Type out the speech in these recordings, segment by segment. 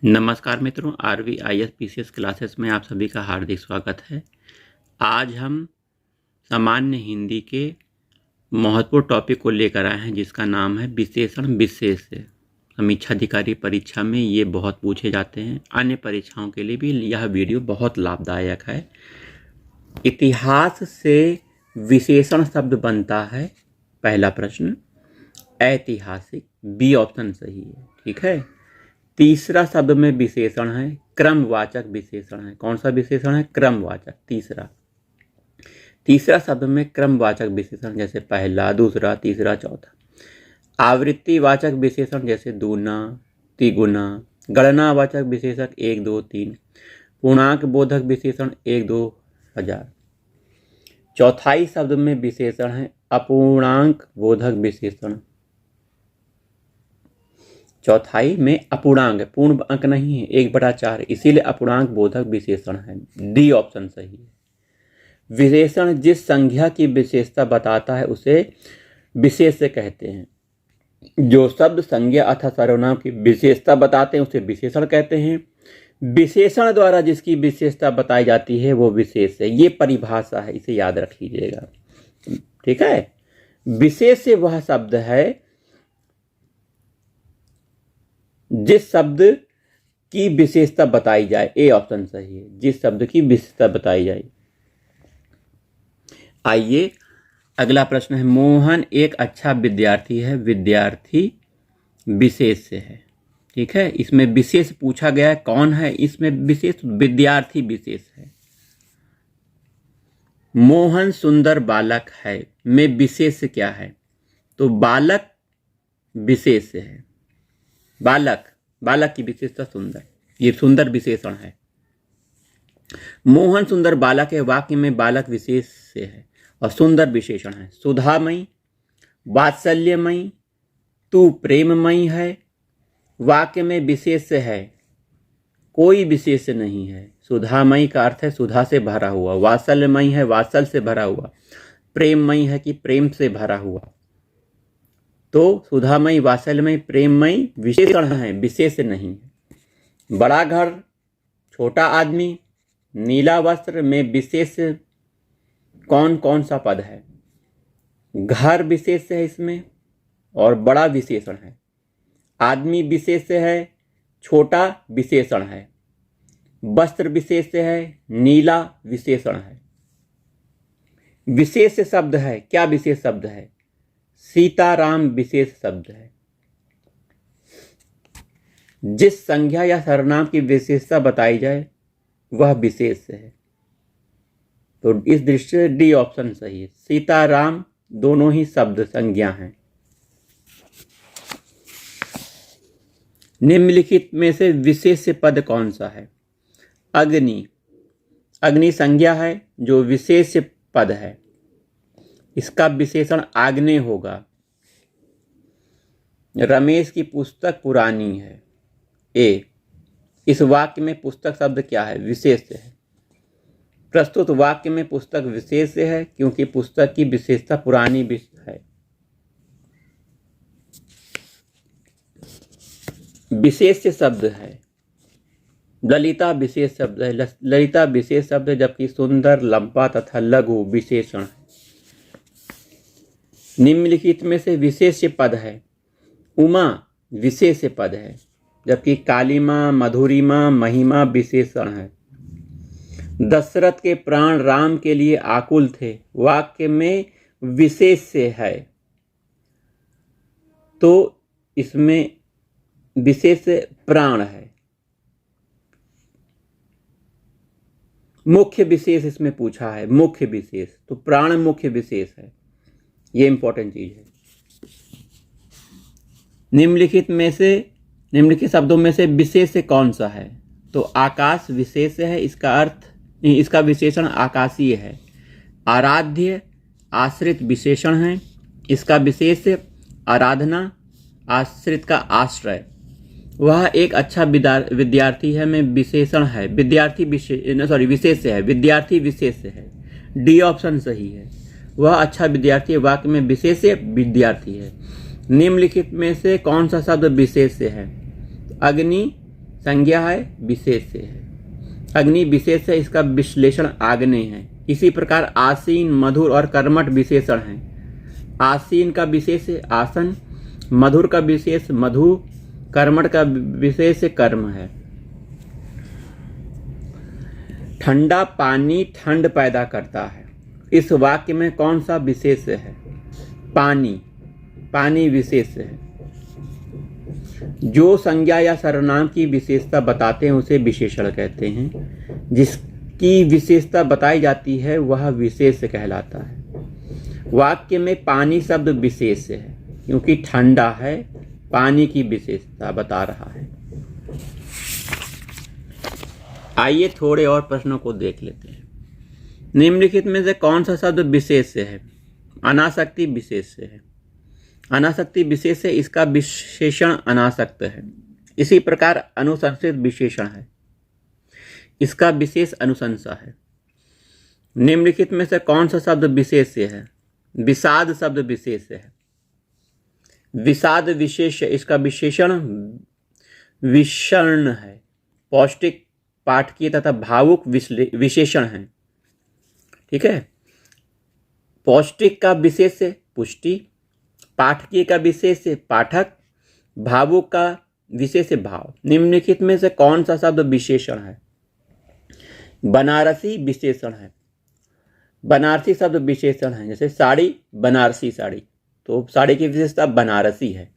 नमस्कार मित्रों, RVIS PCS classes में आप सभी का हार्दिक स्वागत है। आज हम सामान्य हिंदी के महत्वपूर्ण टॉपिक को लेकर आए हैं जिसका नाम है विशेषण विशेष। समीक्षाधिकारी परीक्षा में ये बहुत पूछे जाते हैं, अन्य परीक्षाओं के लिए भी यह वीडियो बहुत लाभदायक है। इतिहास से विशेषण शब्द बनता है, पहला प्रश्न। ऐतिहासिक, बी ऑप्शन सही है, ठीक है। तीसरा शब्द में विशेषण है क्रमवाचक विशेषण है। कौन सा विशेषण है? क्रमवाचक। तीसरा शब्द में क्रमवाचक विशेषण जैसे पहला, दूसरा, तीसरा, चौथा। आवृत्तिवाचक विशेषण जैसे दूना, तिगुना। गणनावाचक विशेषक 1, 2, 3। पूर्णांक बोधक विशेषण 1, 2, 1000। चौथाई शब्द में विशेषण है अपूर्णांक बोधक विशेषण। चौथाई में अपूर्णांक, पूर्ण अंक नहीं है, 1/4, इसीलिए अपूर्णांक बोधक विशेषण है। डी ऑप्शन सही है। विशेषण जिस संख्या की विशेषता बताता है उसे विशेष से कहते हैं। जो शब्द संज्ञा अथवा सर्वनाम की विशेषता बताते हैं उसे विशेषण कहते हैं। विशेषण द्वारा जिसकी विशेषता बताई जाती है वो विशेष है। ये परिभाषा है, इसे याद रख लीजिएगा, ठीक है। विशेष से वह शब्द है जिस शब्द की विशेषता बताई जाए। ए ऑप्शन सही है, जिस शब्द की विशेषता बताई जाए। आइए अगला प्रश्न है, मोहन एक अच्छा विद्यार्थी है। विद्यार्थी विशेष से है, ठीक है। इसमें विशेष पूछा गया है, कौन है इसमें विशेष? विद्यार्थी विशेष है। मोहन सुंदर बालक है में विशेष क्या है? तो बालक विशेष है। बालक की विशेषता सुंदर, ये सुंदर विशेषण है। मोहन सुंदर बालक है, वाक्य में बालक विशेष से है और सुंदर विशेषण है। सुधामयी, वात्सल्यमयी, तू प्रेममयी है, वाक्य में विशेष से है, कोई विशेष नहीं है। सुधामयी का अर्थ है सुधा से भरा हुआ, वात्सल्यमयी है वात्सल से भरा हुआ, प्रेममयी है कि प्रेम से भरा हुआ। तो सुधामयी, वात्सल्यमयी, प्रेममयी विशेषण है, विशेष नहीं है। बड़ा घर, छोटा आदमी, नीला वस्त्र में विशेष कौन कौन सा पद है? घर विशेष है इसमें और बड़ा विशेषण है। आदमी विशेष है, छोटा विशेषण है। वस्त्र विशेष है, नीला विशेषण है। विशेष शब्द है, क्या विशेष शब्द है? सीताराम विशेष शब्द है। जिस संज्ञा या सर्वनाम की विशेषता बताई जाए वह विशेष है। तो इस दृष्टि से डी ऑप्शन सही है। सीताराम दोनों ही शब्द संज्ञा हैं। निम्नलिखित में से विशेष पद कौन सा है? अग्नि। अग्नि संज्ञा है जो विशेष पद है, इसका विशेषण आग्नेय होगा। रमेश की पुस्तक पुरानी है। ए, इस वाक्य में पुस्तक शब्द क्या है? विशेष है। प्रस्तुत वाक्य में पुस्तक विशेष है क्योंकि पुस्तक की विशेषता पुरानी है। विशेष शब्द है, ललिता विशेष शब्द है। ललिता विशेष शब्द है जबकि सुंदर, लंबा तथा लघु विशेषण है। निम्नलिखित में से विशेष पद है। उमा विशेष पद है जबकि कालिमा, मधुरिमा, महिमा विशेषण है। दशरथ के प्राण राम के लिए आकुल थे, वाक्य में विशेष से है तो इसमें विशेष प्राण है। मुख्य विशेष इसमें पूछा है, मुख्य विशेष, तो प्राण मुख्य विशेष है, ये इंपॉर्टेंट चीज है। निम्नलिखित शब्दों में से विशेष कौन सा है? तो आकाश विशेष है, इसका विशेषण आकाशीय है। आराध्य आश्रित विशेषण है, इसका विशेष आराधना, आश्रित का आश्रय। वह एक अच्छा विद्यार्थी है में विशेषण है, विशेष है, विद्यार्थी विशेष है। डी ऑप्शन सही है। वह अच्छा विद्यार्थी, वाक्य में विशेष विद्यार्थी है। निम्नलिखित में से कौन सा शब्द विशेष है? अग्नि संज्ञा है विशेष्य है, अग्नि विशेष्य है, इसका विश्लेषण आग्नेय है। इसी प्रकार आसीन, मधुर और कर्मठ विशेषण हैं। आसीन का विशेष आसन, मधुर का विशेष मधु, कर्मठ का विशेष कर्म है। ठंडा पानी ठंड पैदा करता है। इस वाक्य में कौन सा विशेष है? पानी, पानी विशेष है। जो संज्ञा या सर्वनाम की विशेषता बताते हैं उसे विशेषण कहते हैं। जिसकी विशेषता बताई जाती है वह विशेष कहलाता है। वाक्य में पानी शब्द विशेष है क्योंकि ठंडा है, पानी की विशेषता बता रहा है। आइए थोड़े और प्रश्नों को देख लेते हैं। निम्नलिखित में से कौन सा शब्द विशेष है? अनासक्ति विशेष है। अनासक्ति विशेष है, इसका विशेषण अनासक्त है। इसी प्रकार अनुशंसित विशेषण है, इसका विशेष अनुशंसा है। निम्नलिखित में से कौन सा शब्द विशेष है? विषाद शब्द विशेष है। विषाद विशेष, इसका विशेषण विषर्ण है। पौष्टिक, पाठकीय तथा भावुक विशेषण है। ठीक है, पौष्टिक का विशेष है पुष्टि, पाठकीय का विशेष है पाठक, भावुक का विशेष है भाव। निम्नलिखित में से कौन सा शब्द विशेषण है? बनारसी विशेषण है। बनारसी शब्द विशेषण है। जैसे साड़ी, बनारसी साड़ी, तो साड़ी की विशेषता बनारसी है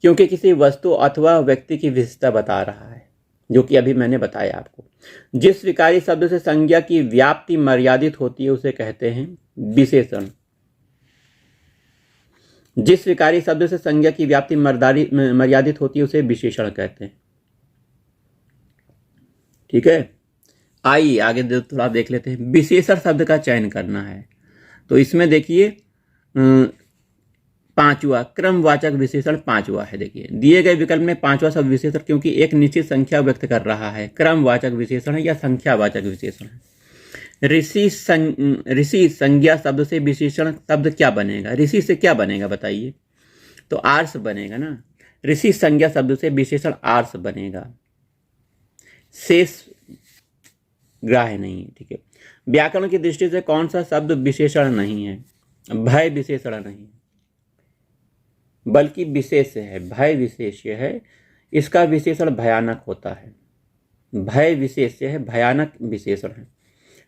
क्योंकि किसी वस्तु अथवा व्यक्ति की विशेषता बता रहा है, जो कि अभी मैंने बताया आपको। जिस विकारी शब्द से संज्ञा की व्याप्ति मर्यादित होती है उसे कहते हैं विशेषण। जिस विकारी शब्द से संज्ञा की व्याप्ति मर्यादित होती है उसे विशेषण कहते हैं। ठीक है, आइए आगे थोड़ा देख लेते हैं। विशेषण शब्द का चयन करना है, तो इसमें देखिए पांचवा क्रमवाचक विशेषण पांचवा है। देखिए दिए गए विकल्प में पांचवा शब्द विशेषण क्योंकि एक निश्चित संख्या व्यक्त कर रहा है, क्रमवाचक विशेषण है या संख्यावाचक विशेषण है। ऋषि संज्ञा शब्द से विशेषण शब्द क्या बनेगा? ऋषि से क्या बनेगा बताइए? तो आर्ष बनेगा ना। ऋषि संज्ञा शब्द से विशेषण आर्ष बनेगा, शेष ग्राह्य नहीं है। ठीक है, व्याकरण की दृष्टि से कौन सा शब्द विशेषण नहीं है? भय विशेषण नहीं बल्कि विशेष है। भय विशेष है, इसका विशेषण भयानक होता है। भय विशेष है, भयानक विशेषण है।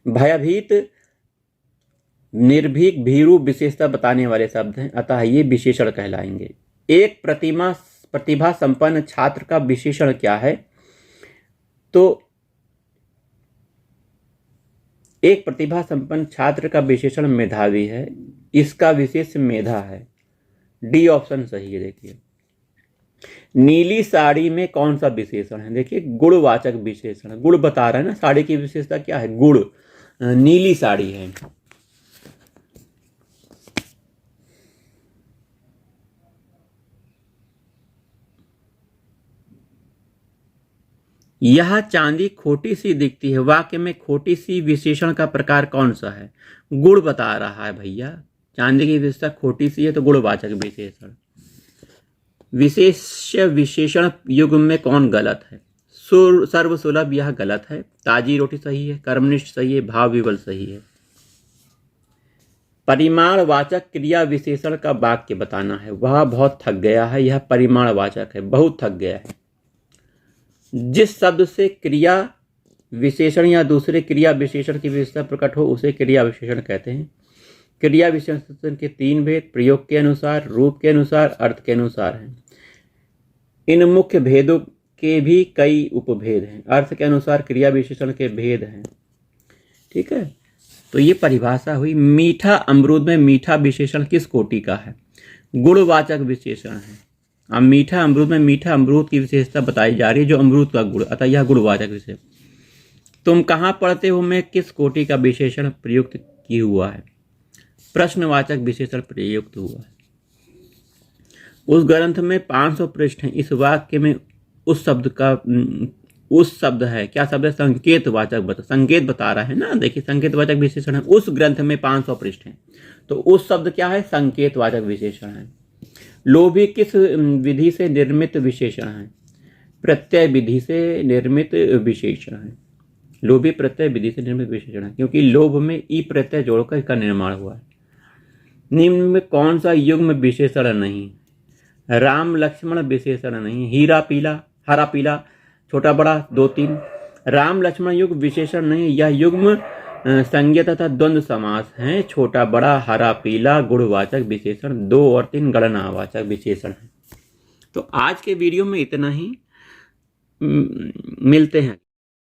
भयभीत, निर्भीक, भीरु विशेषता बताने वाले शब्द हैं, अतः ये विशेषण कहलाएंगे। एक प्रतिभा संपन्न छात्र का विशेषण क्या है? तो एक प्रतिभा संपन्न छात्र का विशेषण मेधावी है, इसका विशेष मेधा है। डी ऑप्शन सही है। देखिए नीली साड़ी में कौन सा विशेषण है? देखिए गुणवाचक विशेषण, गुण बता रहा है ना, साड़ी की विशेषता क्या है? गुण, नीली साड़ी है। यह चांदी खोटी सी दिखती है, वाक्य में खोटी सी विशेषण का प्रकार कौन सा है? गुण बता रहा है भैया, चांदी की विशेषता खोटी सी है तो गुणवाचक विशेषण। विशेष विशेषण युग में कौन गलत है? सर्वसुलभ, यह गलत है। ताजी रोटी सही है, कर्मनिष्ठ सही है, भाव विवल सही है। परिमाणवाचक क्रिया विशेषण का वाक्य बताना है। वह बहुत थक गया है, यह परिमाणवाचक है, बहुत थक गया है। जिस शब्द से क्रिया विशेषण या दूसरे क्रिया विशेषण की विशेषता प्रकट हो उसे क्रिया विशेषण कहते हैं। क्रिया विशेषण के तीन भेद प्रयोग के अनुसार, रूप के अनुसार, अर्थ के अनुसार हैं। इन मुख्य भेदों के भी कई उपभेद हैं। अर्थ के अनुसार क्रिया विशेषण के भेद हैं। ठीक है, तो ये परिभाषा हुई। मीठा अमरूद में मीठा विशेषण किस कोटि का है? गुणवाचक विशेषण है। अब मीठा अमरूद में मीठा अमरूद की विशेषता बताई जा रही है, जो अमरूद का गुण, अतः यह गुणवाचक विशेषण। तुम कहाँ पढ़ते हो में किस कोटि का विशेषण प्रयुक्त की हुआ है? प्रश्नवाचक विशेषण प्रयुक्त हुआ है। उस ग्रंथ में 500 पृष्ठ हैं। इस वाक्य में उस शब्द है, क्या शब्द है? संकेतवाचक संकेत बता रहा है ना। देखिए संकेतवाचक विशेषण है। उस ग्रंथ में 500 पृष्ठ हैं, तो उस शब्द क्या है? संकेतवाचक विशेषण है। लोभी किस विधि से निर्मित विशेषण है? प्रत्यय विधि से निर्मित विशेषण है। लोभी प्रत्यय विधि से निर्मित विशेषण है, क्योंकि लोभ में ई प्रत्यय जोड़कर इसका निर्माण हुआ है। निम्न में कौन सा युग्म विशेषण नहीं? राम लक्ष्मण विशेषण नहीं। हीरा पीला, हरा पीला, छोटा बड़ा, 2 3। राम लक्ष्मण युग विशेषण नहीं। यह युग्म संज्ञा तथा द्वंद्व समास है। छोटा बड़ा, हरा पीला गुणवाचक विशेषण, 2 और 3 गणनावाचक विशेषण है। तो आज के वीडियो में इतना ही, मिलते हैं।